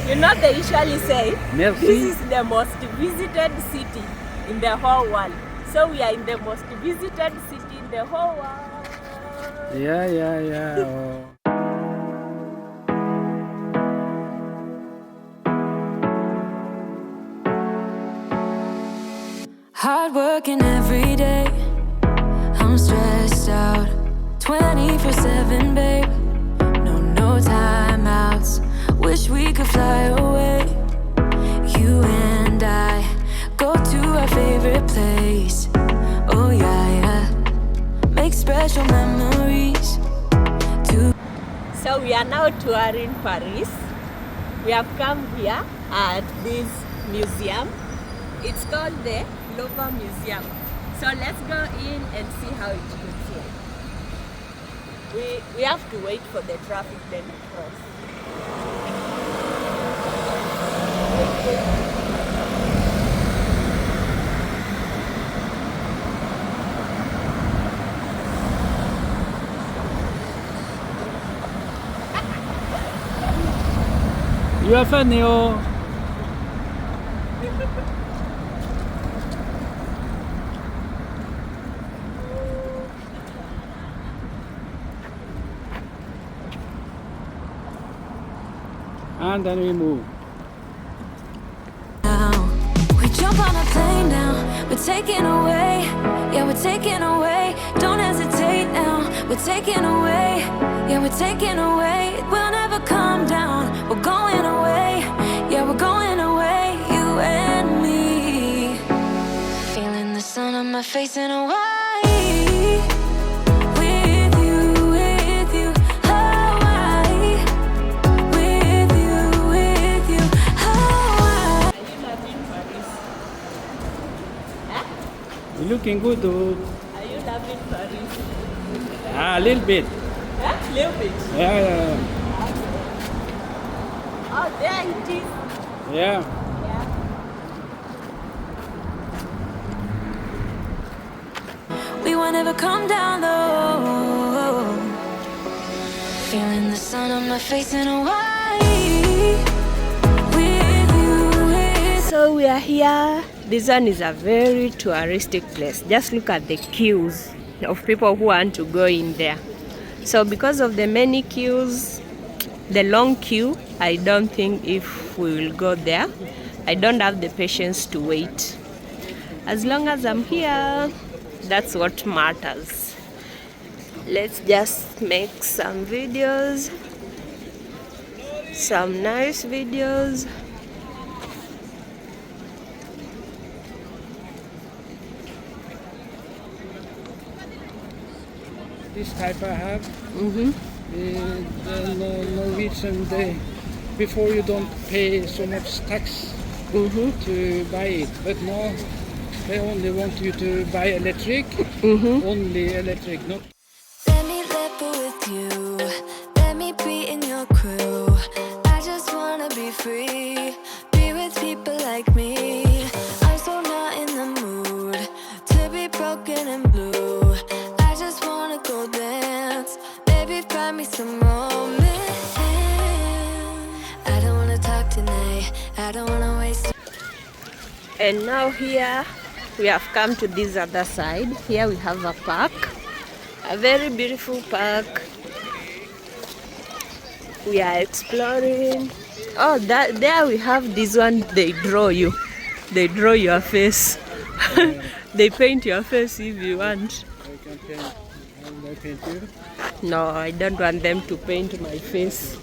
You know they usually say, Merci. this is the most visited city in the whole world. So we are in the most visited city in the whole world. Yeah. Oh. Hard working every day, I'm stressed out 24/7, babe. No timeouts. Wish we could fly away. You and I go to our favorite place. Oh yeah. Make special memories. So we are now touring Paris. We have come here at this museum. It's called the Louvre Museum. So let's go in and see how it looks here. We have to wait for the traffic then to cross. You are funny, oh. And then we move. Now we jump on a plane now. We're taking away. Yeah, we're taking away. Don't hesitate now. We're taking away. Yeah, we're taking away. We'll never come down. We're going away. Yeah, we're going away. You and me. Feeling the sun on my face in Hawaii. With you, Hawaii. With you, Hawaii. Are you loving Paris? Huh? You're looking good, oh. Are you loving Paris? A little bit. Huh? Little bit. Yeah. Oh, there it is. Yeah. Yeah. We won't ever come down low. Feeling the sun on my face in Hawaii. With you. So we are here. This one is a very touristic place. Just look at the queues of people who want to go in there. So because of the many queues, the long queue, I don't think if we will go there. I don't have the patience to wait. As long as I'm here, that's what matters. Let's just make some videos, some nice videos. This type I have. Mm-hmm. The Norwegian, before you don't pay so much tax to buy it, but now they only want you to buy electric, only electric, not. Let me live with you. Let me be in your crew. I just wanna be free. Be with people like me. I'm so not in the mood to be broken and blue. I just wanna go dance. Baby, find me some romance. I don't wanna talk tonight. I don't wanna waste. And now here we have come to this other side. Here we have a park, a very beautiful park. We are exploring. Oh, there we have this one. They draw you. They draw your face. They paint your face if you want. I can paint. And I paint you. No, I don't want them to paint my face.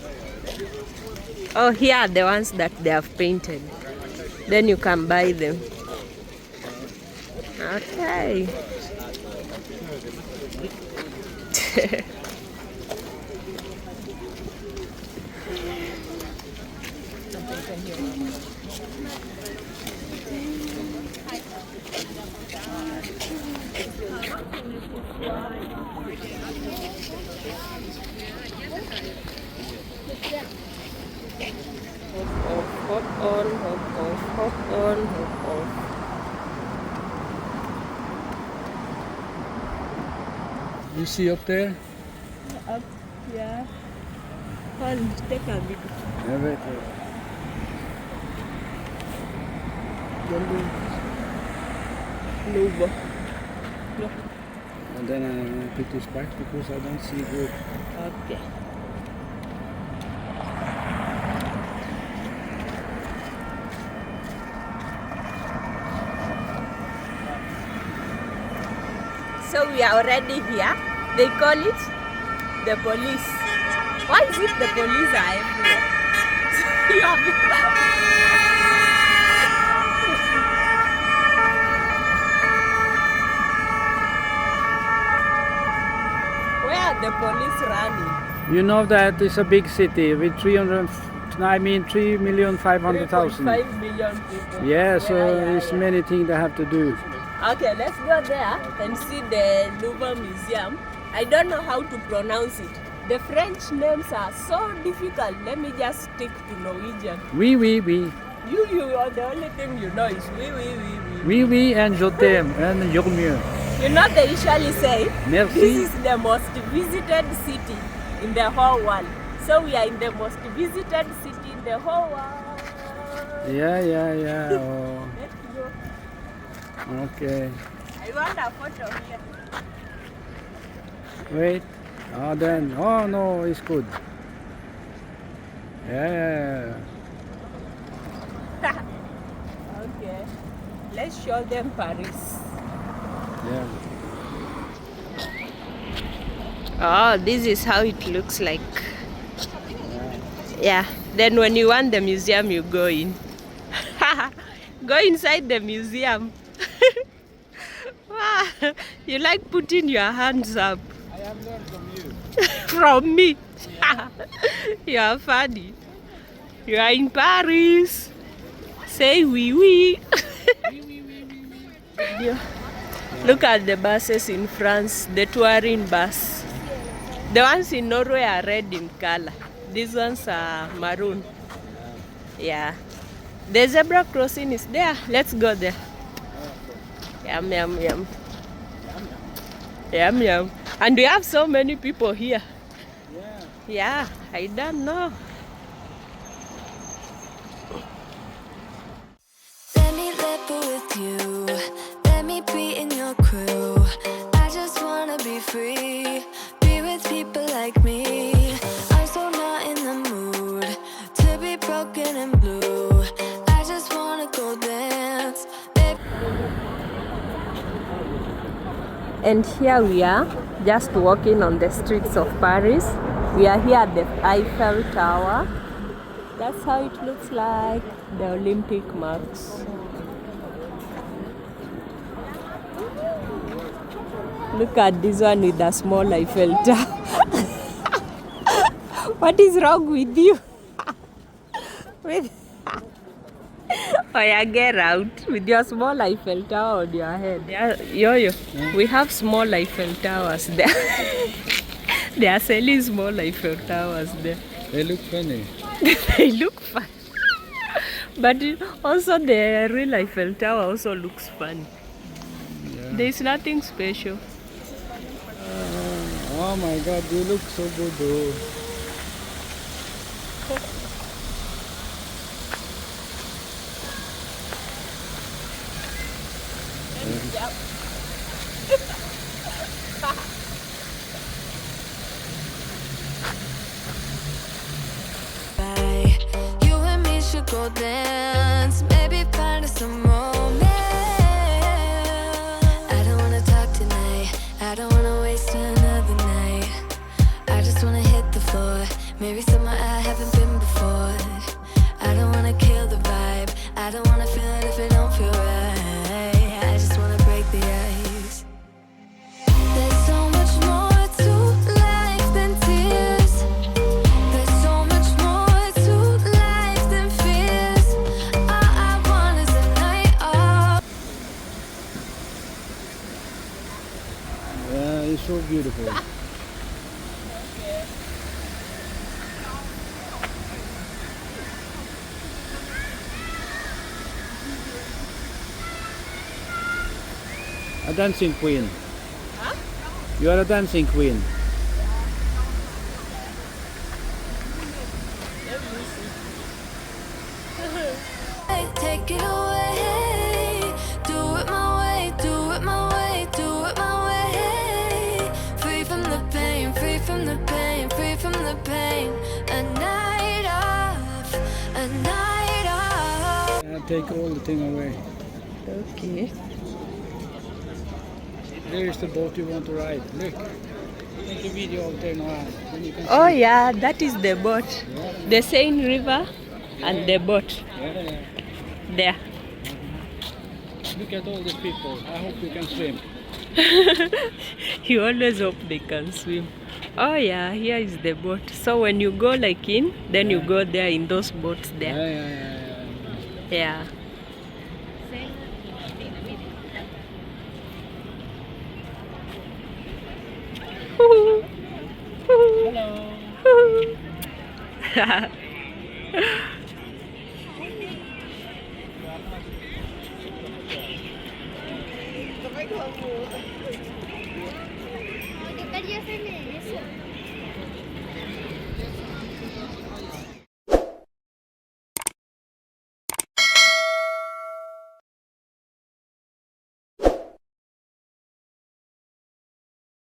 Oh, here are the ones that they have painted. Then you can buy them. Okay. Hop on, hop off, hop on, hop off. You see up there? Up, yeah. Hold, take a video. Yeah, wait. the Louvre. No. And then I put this back because I don't see good. Okay. So we are already here. They call it the police. Why is it the police are everywhere? Where are the police running? You know that it's a big city with 3,500,000. 5 million people. Yeah, so Yeah, it's yeah. many things they have to do. Okay, let's go there and see the Louvre Museum. I don't know how to pronounce it. The French names are so difficult. Let me just stick to Norwegian. Oui, oui, oui. You are the only thing you know is oui. Oui, oui, and je t'aime, and you're mieux. You know they usually say, Merci. this is the most visited city in the whole world. So we are in the most visited city in the whole world. Yeah. Oh, Let's go. okay. I want a photo here. Wait. Oh no, it's good. Yeah. Okay. Let's show them Paris. Yeah. Oh, this is how it looks like. Yeah. Then when you want the museum, you go in. Go inside the museum. Wow. You like putting your hands up. I have learned from you. From me. You are funny. You are in Paris. Say oui. Yeah. Look at the buses in France, the touring bus. The ones in Norway are red in color. These ones are maroon. Yeah. The zebra crossing is there. Let's go there. Yum. Yum. And we have so many people here. Yeah, I don't know. Let me live with you. Let me be in your crew. I just wanna be free. Be with people like me. I'm so not in the mood to be broken and blue. I just wanna go dance. And here we are, just walking on the streets of Paris. We are here at the Eiffel Tower. That's how it looks like, the Olympic marks. Look at this one with the small Eiffel Tower. What is wrong with you? Oh yeah, get out with your small Eiffel Tower on your head. Yeah, Yo-Yo, we have small Eiffel Towers there. They are selling small Eiffel Towers there. They look funny. They look fun. But also the real Eiffel Tower also looks fun. Yeah. There is nothing special. Oh my God, you look so good though. You and me should go dance. Maybe find us some romance. I don't wanna talk tonight. I don't wanna waste another night. I just wanna hit the floor. Maybe somewhere I haven't been before. I don't wanna kill the vibe. I don't wanna feel it if it don't feel right. I just wanna break the ice. There's so much more to life than tears. There's so much more to life than fears. All I want is a night off. Yeah, it's so beautiful. A dancing queen. Huh? You are a dancing queen. Take it away. a night out. I'll take all the thing away. Okay. There is the boat you want to ride. Look. Take a video of there now. Then you can Oh see. yeah, that is the boat. Yeah. The Seine River and the boat Yeah. there. Look at all these people. I hope you can swim. You always hope they can swim. Oh yeah, here is the boat. So when you go like in, then you go there in those boats there. Yeah. Yeah. Hello. Debería hacerle eso.